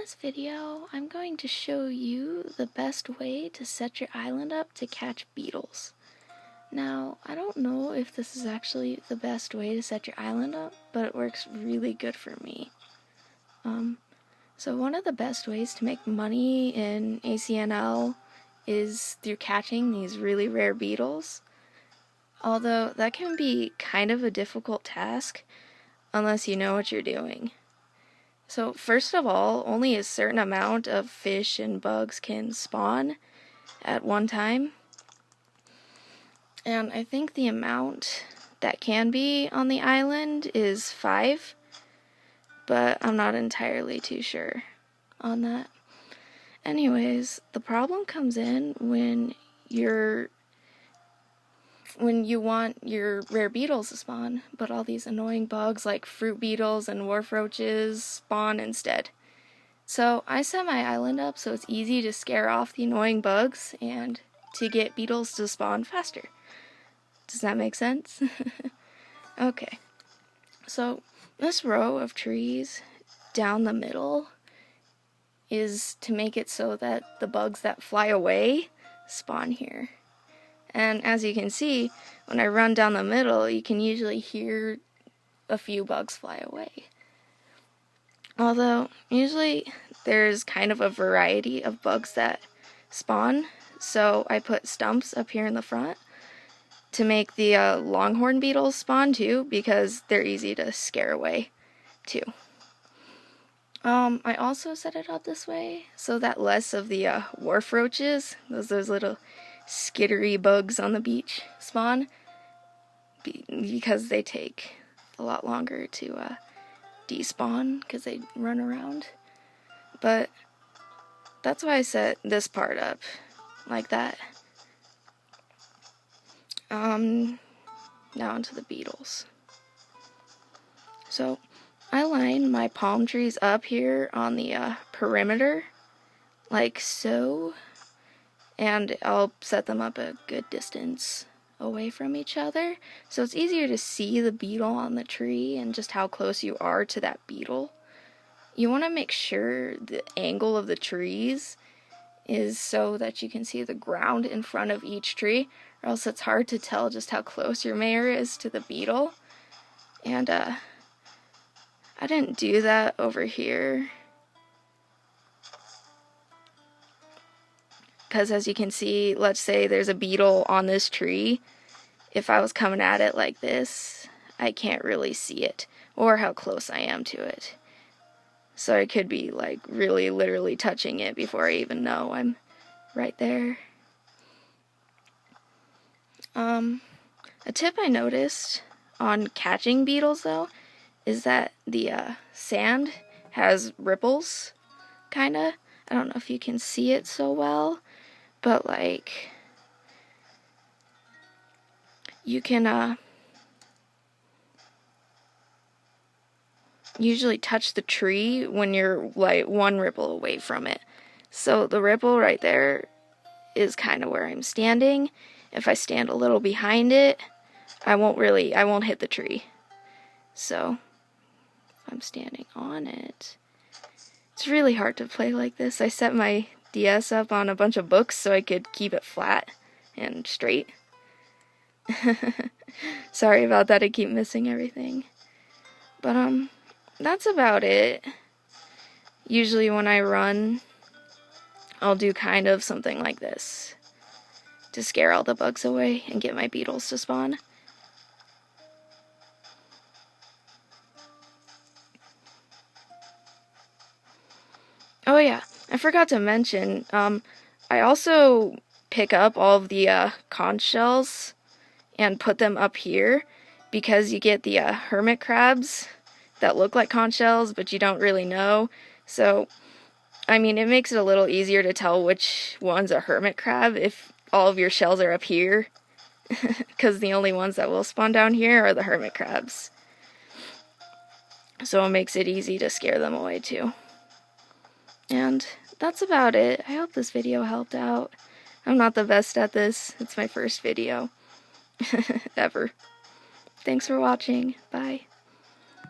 this video, I'm going to show you the best way to set your island up to catch beetles. Now, I don't know if this is actually the best way to set your island up, but it works really good for me. So one of the best ways to make money in ACNL is through catching these really rare beetles. Although that can be kind of a difficult task unless you know what you're doing. So first of all, only a certain amount of fish and bugs can spawn at one time. And I think the amount that can be on the island is 5, but I'm not entirely too sure on that. Anyways, the problem comes in when you want your rare beetles to spawn, but all these annoying bugs like fruit beetles and wharf roaches spawn instead. So I set my island up so it's easy to scare off the annoying bugs and to get beetles to spawn faster. Does that make sense? Okay. So this row of trees down the middle is to make it so that the bugs that fly away spawn here. And as you can see, when I run down the middle, you can usually hear a few bugs fly away. Although, usually there's kind of a variety of bugs that spawn, so I put stumps up here in the front to make the longhorn beetles spawn too, because they're easy to scare away too. I also set it up this way so that less of the wharf roaches, those little skittery bugs on the beach, spawn, because they take a lot longer to despawn because they run around. But that's why I set this part up like that. Now onto the beetles. So I line my palm trees up here on the perimeter, like so, and I'll set them up a good distance away from each other, so it's easier to see the beetle on the tree and just how close you are to that beetle. You want to make sure the angle of the trees is so that you can see the ground in front of each tree, or else it's hard to tell just how close your mare is to the beetle. And I didn't do that over here, because as you can see, let's say there's a beetle on this tree. If I was coming at it like this, I can't really see it, or how close I am to it. So I could be like really literally touching it before I even know I'm right there. A tip I noticed on catching beetles though is that the sand has ripples, kinda. I don't know if you can see it so well, but like you can usually touch the tree when you're like one ripple away from it. So the ripple right there is kind of where I'm standing. If I stand a little behind it, I won't hit the tree. So if I'm standing on it, it's really hard to play like this. I set my DS up on a bunch of books so I could keep it flat and straight. Sorry about that, I keep missing everything. But that's about it. Usually when I run, I'll do kind of something like this to scare all the bugs away and get my beetles to spawn. Oh yeah, I forgot to mention, I also pick up all of the conch shells and put them up here, because you get the hermit crabs that look like conch shells, but you don't really know. So, I mean, it makes it a little easier to tell which one's a hermit crab if all of your shells are up here, because the only ones that will spawn down here are the hermit crabs. So it makes it easy to scare them away too. And that's about it. I hope this video helped out. I'm not the best at this. It's my first video ever. Thanks for watching. Bye.